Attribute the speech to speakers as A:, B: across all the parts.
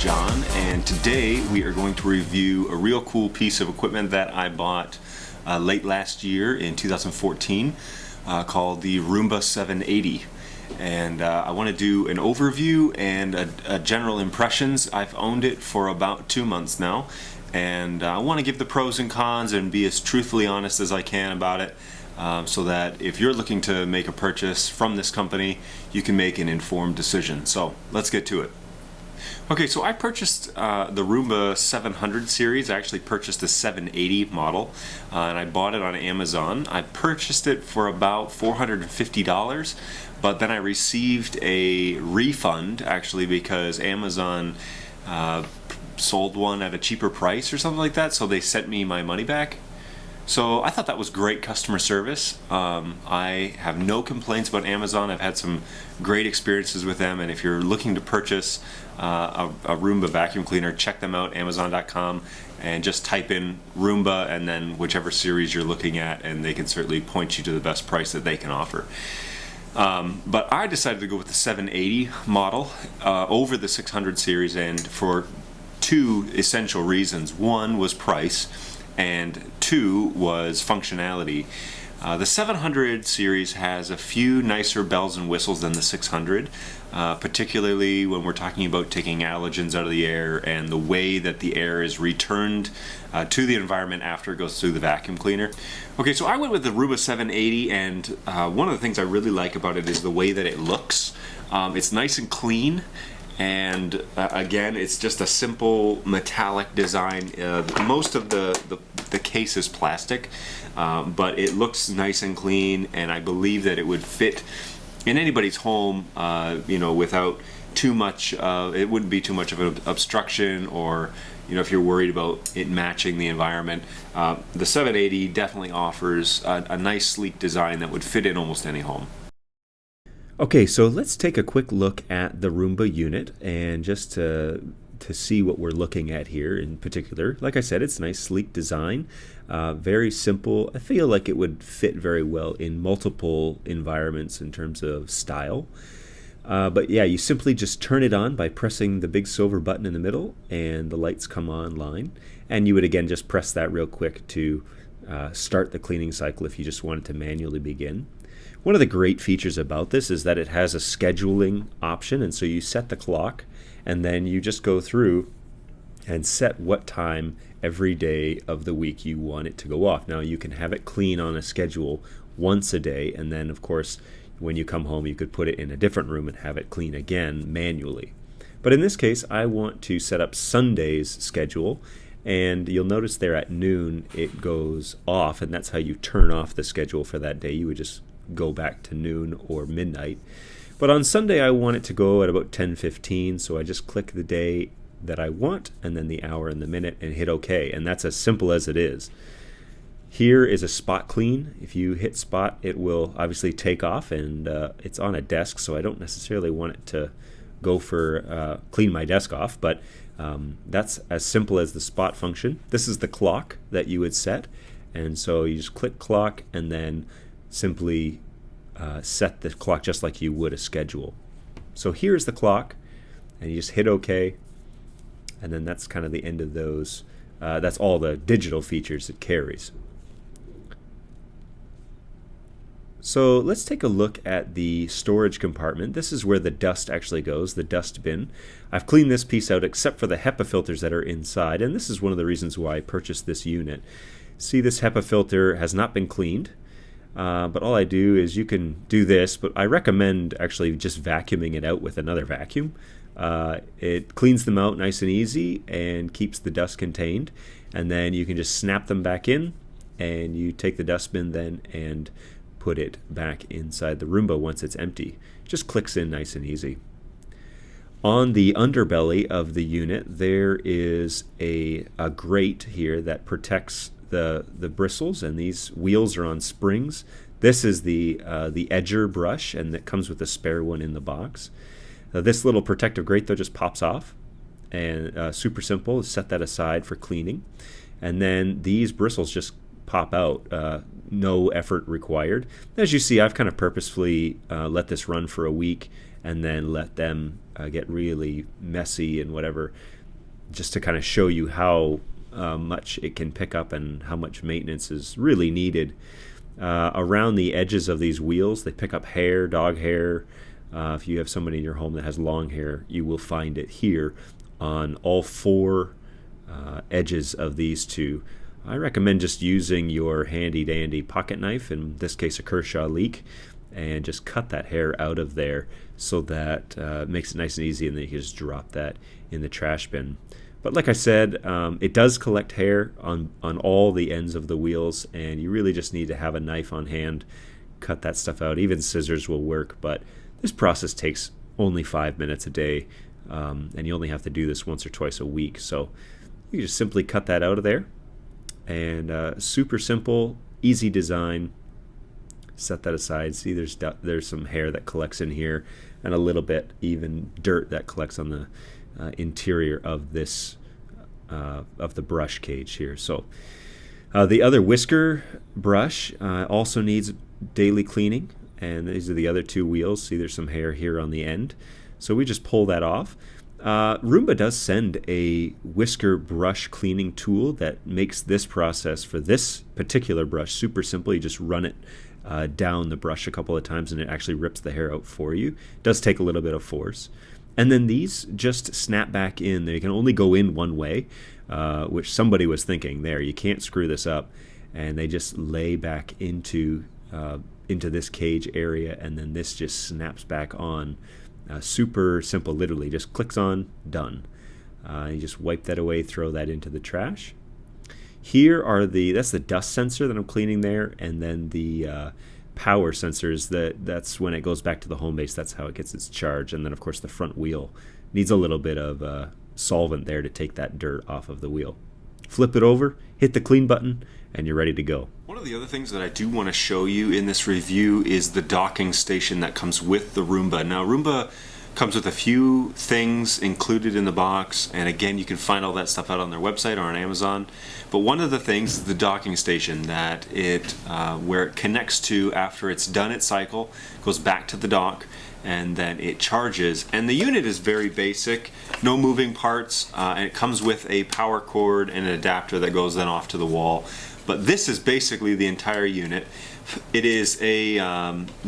A: John, and today we are going to review a real cool piece of equipment that I bought late last year in 2014 called the Roomba 780. And I want to do an overview and a general impressions. I've owned it for about 2 months now, and I want to give the pros and cons and be as truthfully honest as I can about it, so that if you're looking to make a purchase from this company, you can make an informed decision. So let's get to it. Okay, so I purchased the Roomba 700 series. I actually purchased the 780 model, and I bought it on Amazon. I purchased it for about $450, but then I received a refund, actually, because Amazon sold one at a cheaper price or something like that, so they sent me my money back. So I thought that was great customer service. I have no complaints about Amazon. I've had some great experiences with them, and if you're looking to purchase a Roomba vacuum cleaner, check them out, Amazon.com, and just type in Roomba and then whichever series you're looking at, and they can certainly point you to the best price that they can offer. But I decided to go with the 780 model over the 600 series, and for two essential reasons. One was price, and two was functionality. The 700 series has a few nicer bells and whistles than the 600, particularly when we're talking about taking allergens out of the air and the way that the air is returned to the environment after it goes through the vacuum cleaner. Okay, so I went with the Roomba 780, and one of the things I really like about it is the way that it looks. It's nice and clean. And again, it's just a simple metallic design. Most of the case is plastic, but it looks nice and clean, and I believe that it would fit in anybody's home, without too much. It wouldn't be too much of an obstruction, or if you're worried about it matching the environment. The 780 definitely offers a nice, sleek design that would fit in almost any home.
B: Okay, so let's take a quick look at the Roomba unit, and just to see what we're looking at here in particular. Like I said, it's a nice sleek design, very simple. I feel like it would fit very well in multiple environments in terms of style. But yeah, you simply just turn it on by pressing the big silver button in the middle, and the lights come online. And you would again just press that real quick to start the cleaning cycle if you just wanted to manually begin. One of the great features about this is that it has a scheduling option, and so you set the clock, and then you just go through and set what time every day of the week you want it to go off. Now, you can have it clean on a schedule once a day, and then of course when you come home you could put it in a different room and have it clean again manually. But in this case, I want to set up Sunday's schedule, and you'll notice there at noon it goes off, and that's how you turn off the schedule for that day. You would just go back to noon or midnight. But on Sunday I want it to go at about 10:15, so I just click the day that I want and then the hour and the minute and hit OK, and that's as simple as it is. Here is a spot clean. If you hit spot, it will obviously take off, and it's on a desk, so I don't necessarily want it to go for clean my desk off, but that's as simple as the spot function. This is the clock that you would set, and so you just click clock and then simply set the clock just like you would a schedule. So here's the clock, and you just hit OK, and then that's kind of the end of those. That's all the digital features it carries. So let's take a look at the storage compartment. This is where the dust actually goes, the dust bin. I've cleaned this piece out except for the HEPA filters that are inside, and this is one of the reasons why I purchased this unit. See, this HEPA filter has not been cleaned. But all I do is, you can do this, but I recommend actually just vacuuming it out with another vacuum. It cleans them out nice and easy and keeps the dust contained, and then you can just snap them back in, and you take the dustbin then and put it back inside the Roomba once it's empty. Just clicks in nice and easy. On the underbelly of the unit there is a grate here that protects the bristles, and these wheels are on springs. This is the edger brush, and that comes with a spare one in the box. This little protective grate though just pops off, and super simple. Set that aside for cleaning, and then these bristles just pop out. No effort required. As you see, I've kind of purposefully let this run for a week and then let them get really messy and whatever. just to kind of show you how much it can pick up and how much maintenance is really needed. Around the edges of these wheels, they pick up hair, dog hair. If you have somebody in your home that has long hair, you will find it here on all four edges of these two. I recommend just using your handy dandy pocket knife, in this case a Kershaw Leek, and just cut that hair out of there so that makes it nice and easy, and then you can just drop that in the trash bin. But like I said, it does collect hair on all the ends of the wheels, and you really just need to have a knife on hand, cut that stuff out. Even scissors will work, but this process takes only 5 minutes a day, and you only have to do this once or twice a week. So you just simply cut that out of there, and super simple, easy design. Set that aside. See, there's some hair that collects in here, and a little bit even dirt that collects on the interior of this of the brush cage here. So the other whisker brush also needs daily cleaning, and these are the other two wheels. See, there's some hair here on the end, so we just pull that off. Roomba does send a whisker brush cleaning tool that makes this process for this particular brush super simple. You just run it down the brush a couple of times and it actually rips the hair out for you. It does take a little bit of force. And then these just snap back in. They can only go in one way, which somebody was thinking there. You can't screw this up. And they just lay back into this cage area, and then this just snaps back on. Super simple, literally. Just clicks on, done. You just wipe that away, throw that into the trash. Here are that's the dust sensor that I'm cleaning there, and then the power sensors, that's when it goes back to the home base. That's how it gets its charge. And then of course the front wheel needs a little bit of solvent there to take that dirt off of the wheel. Flip it over, hit the clean button, and you're ready to go.
A: One of the other things that I do want to show you in this review is the docking station that comes with the Roomba. Now Roomba comes with a few things included in the box, and again, you can find all that stuff out on their website or on Amazon. But one of the things is the docking station that where it connects to after it's done its cycle, goes back to the dock, and then it charges. And the unit is very basic, no moving parts, and it comes with a power cord and an adapter that goes then off to the wall. But this is basically the entire unit. It is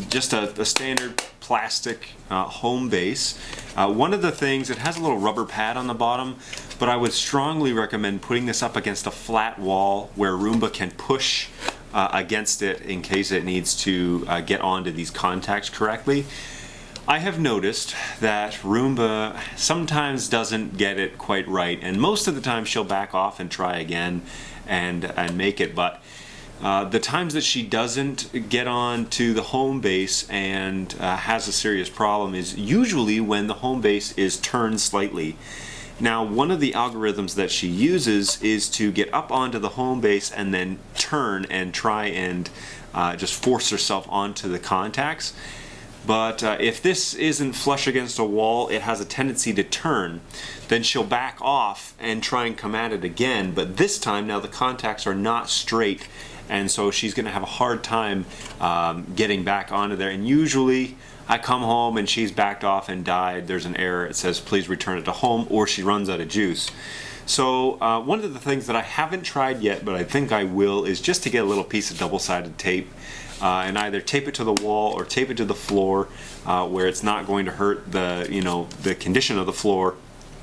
A: just a standard plastic home base. One of the things, it has a little rubber pad on the bottom, but I would strongly recommend putting this up against a flat wall where Roomba can push against it in case it needs to get onto these contacts correctly. I have noticed that Roomba sometimes doesn't get it quite right, and most of the time she'll back off and try again and make it, but the times that she doesn't get on to the home base and has a serious problem is usually when the home base is turned slightly. Now, one of the algorithms that she uses is to get up onto the home base and then turn and try and just force herself onto the contacts. But if this isn't flush against a wall, it has a tendency to turn. Then she'll back off and try and come at it again, but this time now the contacts are not straight, and so she's going to have a hard time getting back onto there. And usually I come home and she's backed off and died. There's an error. It says please return it to home, or she runs out of juice. So one of the things that I haven't tried yet, but I think I will, is just to get a little piece of double-sided tape and either tape it to the wall or tape it to the floor where it's not going to hurt the condition of the floor,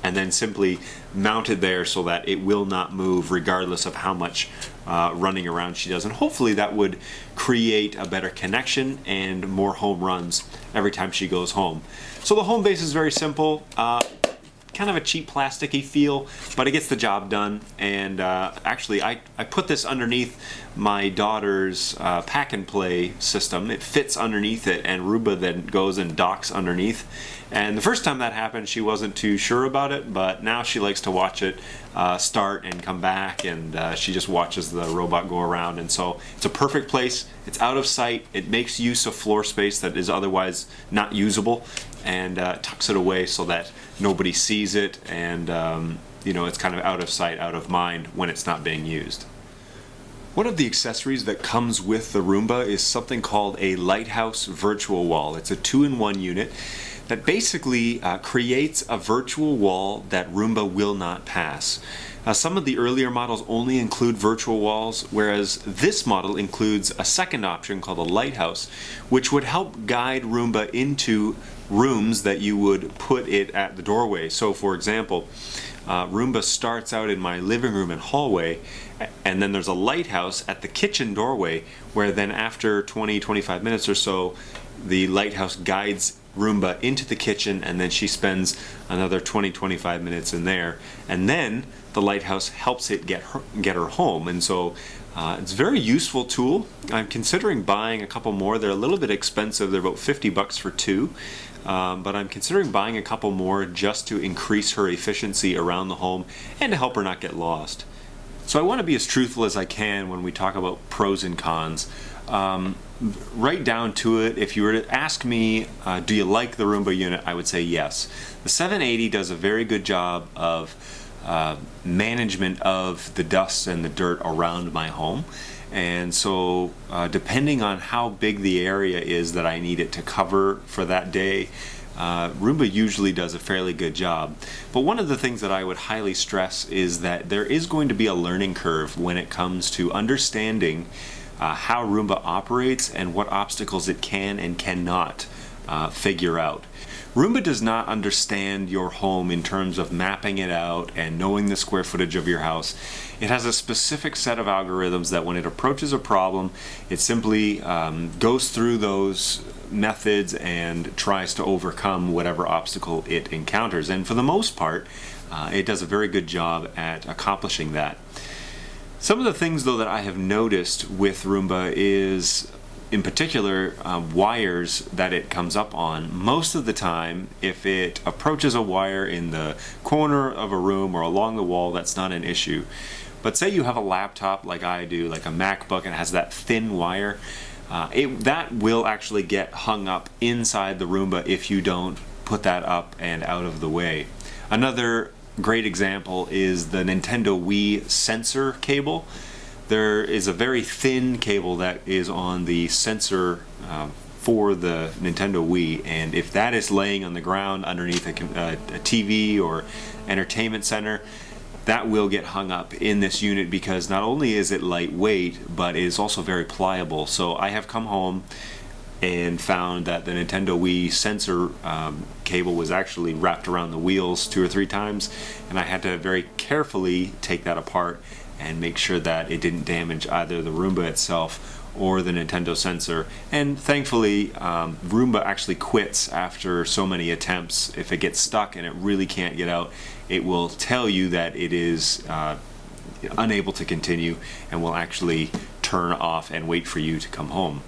A: and then simply mount it there so that it will not move regardless of how much running around she does. And hopefully that would create a better connection and more home runs every time she goes home. So the home base is very simple. Kind of a cheap plasticky feel, but it gets the job done. And actually I put this underneath my daughter's pack and play system. It fits underneath it, and Roomba then goes and docks underneath. And the first time that happened, she wasn't too sure about it, but now she likes to watch it start and come back, and she just watches the robot go around. And so it's a perfect place. It's out of sight. It makes use of floor space that is otherwise not usable, and tucks it away so that nobody sees it, and it's kind of out of sight, out of mind when it's not being used. One of the accessories that comes with the Roomba is something called a Lighthouse Virtual Wall. It's a 2-in-1 unit that basically creates a virtual wall that Roomba will not pass. Some of the earlier models only include virtual walls, whereas this model includes a second option called a Lighthouse, which would help guide Roomba into rooms that you would put it at the doorway. So for example, Roomba starts out in my living room and hallway, and then there's a lighthouse at the kitchen doorway, where then after 20-25 minutes or so, the lighthouse guides Roomba into the kitchen, and then she spends another 20-25 minutes in there, and then the lighthouse helps it get her home. And so it's a very useful tool. I'm considering buying a couple more. They're a little bit expensive. They're about $50 for two. But I'm considering buying a couple more just to increase her efficiency around the home and to help her not get lost. So I want to be as truthful as I can when we talk about pros and cons. Right down to it, if you were to ask me, do you like the Roomba unit, I would say yes. The 780 does a very good job of management of the dust and the dirt around my home. And so depending on how big the area is that I need it to cover for that day, Roomba usually does a fairly good job. But one of the things that I would highly stress is that there is going to be a learning curve when it comes to understanding how Roomba operates and what obstacles it can and cannot figure out. Roomba does not understand your home in terms of mapping it out and knowing the square footage of your house. It has a specific set of algorithms that when it approaches a problem, it simply goes through those methods and tries to overcome whatever obstacle it encounters. And for the most part, it does a very good job at accomplishing that. Some of the things, though, that I have noticed with Roomba is, in particular, wires that it comes up on. Most of the time, if it approaches a wire in the corner of a room or along the wall, that's not an issue. But say you have a laptop like I do, like a MacBook, and it has that thin wire, that will actually get hung up inside the Roomba if you don't put that up and out of the way. Another great example is the Nintendo Wii sensor cable. There is a very thin cable that is on the sensor for the Nintendo Wii, and if that is laying on the ground underneath a TV or entertainment center, that will get hung up in this unit because not only is it lightweight, but it is also very pliable. So I have come home and found that the Nintendo Wii sensor cable was actually wrapped around the wheels 2 or 3 times, and I had to very carefully take that apart and make sure that it didn't damage either the Roomba itself or the Nintendo sensor. And thankfully, Roomba actually quits after so many attempts. If it gets stuck and it really can't get out, it will tell you that it is unable to continue and will actually turn off and wait for you to come home.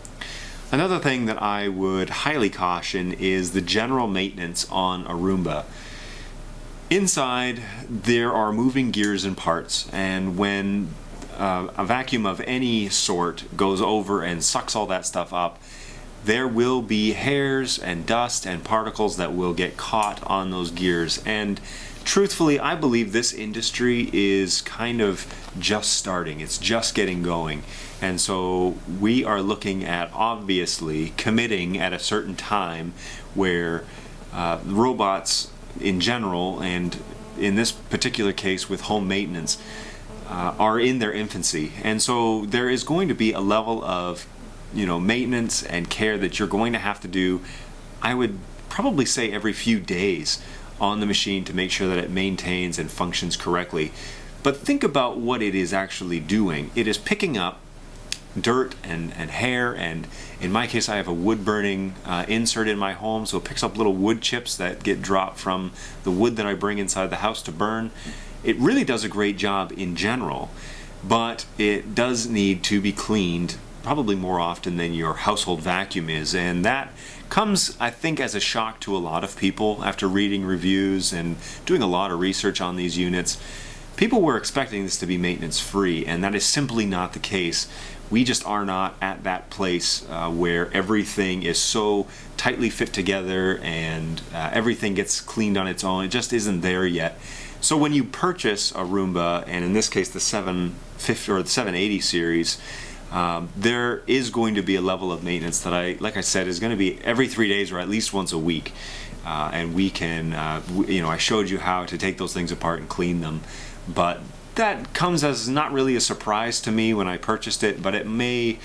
A: Another thing that I would highly caution is the general maintenance on a Roomba. Inside, there are moving gears and parts, and when a vacuum of any sort goes over and sucks all that stuff up, there will be hairs and dust and particles that will get caught on those gears. And truthfully, I believe this industry is kind of just starting. It's just getting going. And so we are looking at obviously committing at a certain time where robots in general, and in this particular case with home maintenance, are in their infancy. And so there is going to be a level of maintenance and care that you're going to have to do, I would probably say every few days, on the machine to make sure that it maintains and functions correctly. But think about what it is actually doing. It is picking up dirt and hair, and in my case I have a wood burning insert in my home, so it picks up little wood chips that get dropped from the wood that I bring inside the house to burn. It really does a great job in general, but it does need to be cleaned probably more often than your household vacuum is, and that comes, I think, as a shock to a lot of people after reading reviews and doing a lot of research on these units. People were expecting this to be maintenance free, and that is simply not the case. We just are not at that place where everything is so tightly fit together and everything gets cleaned on its own. It just isn't there yet. So when you purchase a Roomba, and in this case the 750 or the 780 series, there is going to be a level of maintenance that like I said, is going to be every 3 days or at least once a week. And we can, I showed you how to take those things apart and clean them, but that comes as not really a surprise to me when I purchased it, but it may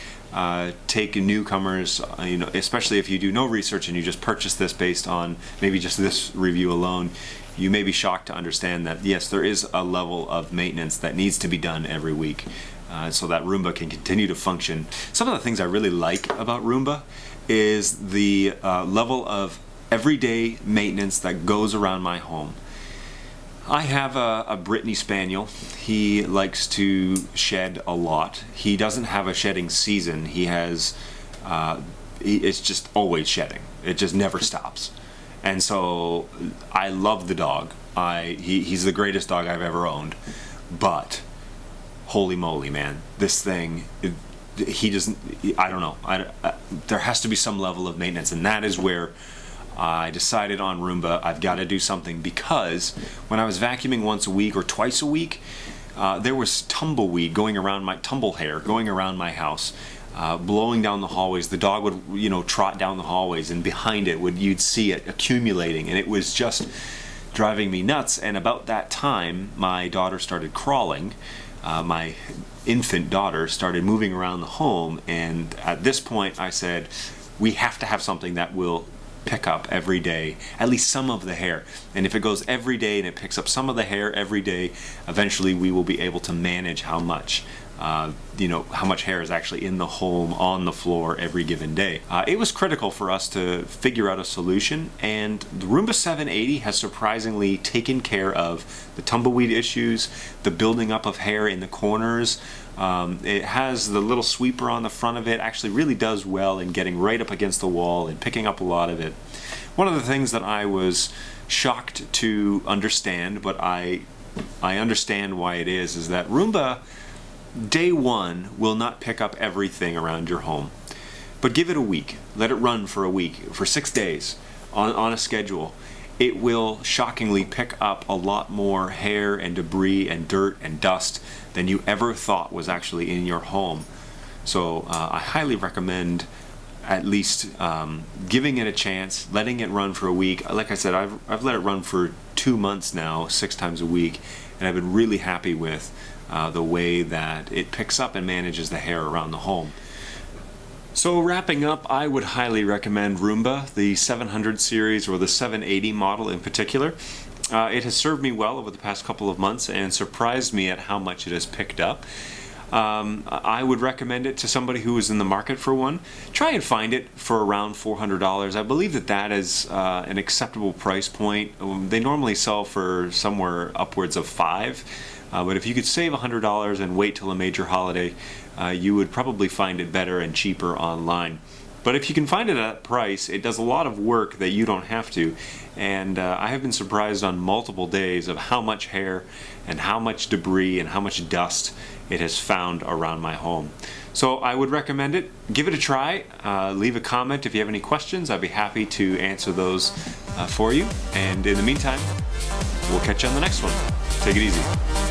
A: take newcomers, especially if you do no research and you just purchase this based on maybe just this review alone, you may be shocked to understand that yes, there is a level of maintenance that needs to be done every week, so that Roomba can continue to function. Some of the things I really like about Roomba is the level of everyday maintenance that goes around my home. I have a Brittany Spaniel. He likes to shed a lot. He doesn't have a shedding season. He has, it's just always shedding. It just never stops. And so I love the dog. He's the greatest dog I've ever owned. But holy moly, man, this thing, he doesn't, I don't know. There has to be some level of maintenance, and that is where I decided on Roomba. I've got to do something, because when I was vacuuming once a week or twice a week, there was tumbleweed going around tumble hair going around my house, blowing down the hallways. The dog would, trot down the hallways, and behind it you'd see it accumulating, and it was just driving me nuts. And about that time, my daughter started crawling. My infant daughter started moving around the home, and at this point I said, we have to have something that will pick up every day at least some of the hair. And if it goes every day and it picks up some of the hair every day, eventually we will be able to manage how much how much hair is actually in the home, on the floor every given day. It was critical for us to figure out a solution, and the Roomba 780 has surprisingly taken care of the tumbleweed issues, the building up of hair in the corners. It has the little sweeper on the front of it, actually really does well in getting right up against the wall and picking up a lot of it. One of the things that I was shocked to understand, but I understand why it is that Roomba day one will not pick up everything around your home. But give it a week. Let it run for a week, for 6 days on a schedule. It will shockingly pick up a lot more hair and debris and dirt and dust than you ever thought was actually in your home. So I highly recommend at least giving it a chance, letting it run for a week. Like I said, I've let it run for 2 months now, 6 times a week, and I've been really happy with the way that it picks up and manages the hair around the home. So wrapping up, I would highly recommend Roomba, the 700 series or the 780 model in particular. It has served me well over the past couple of months and surprised me at how much it has picked up. I would recommend it to somebody who is in the market for one. Try and find it for around $400. I believe that is an acceptable price point. They normally sell for somewhere upwards of $5. But if you could save $100 and wait till a major holiday, you would probably find it better and cheaper online. But if you can find it at that price, it does a lot of work that you don't have to. And I have been surprised on multiple days of how much hair and how much debris and how much dust it has found around my home. So I would recommend it. Give it a try. Leave a comment if you have any questions. I'd be happy to answer those for you. And in the meantime, we'll catch you on the next one. Take it easy.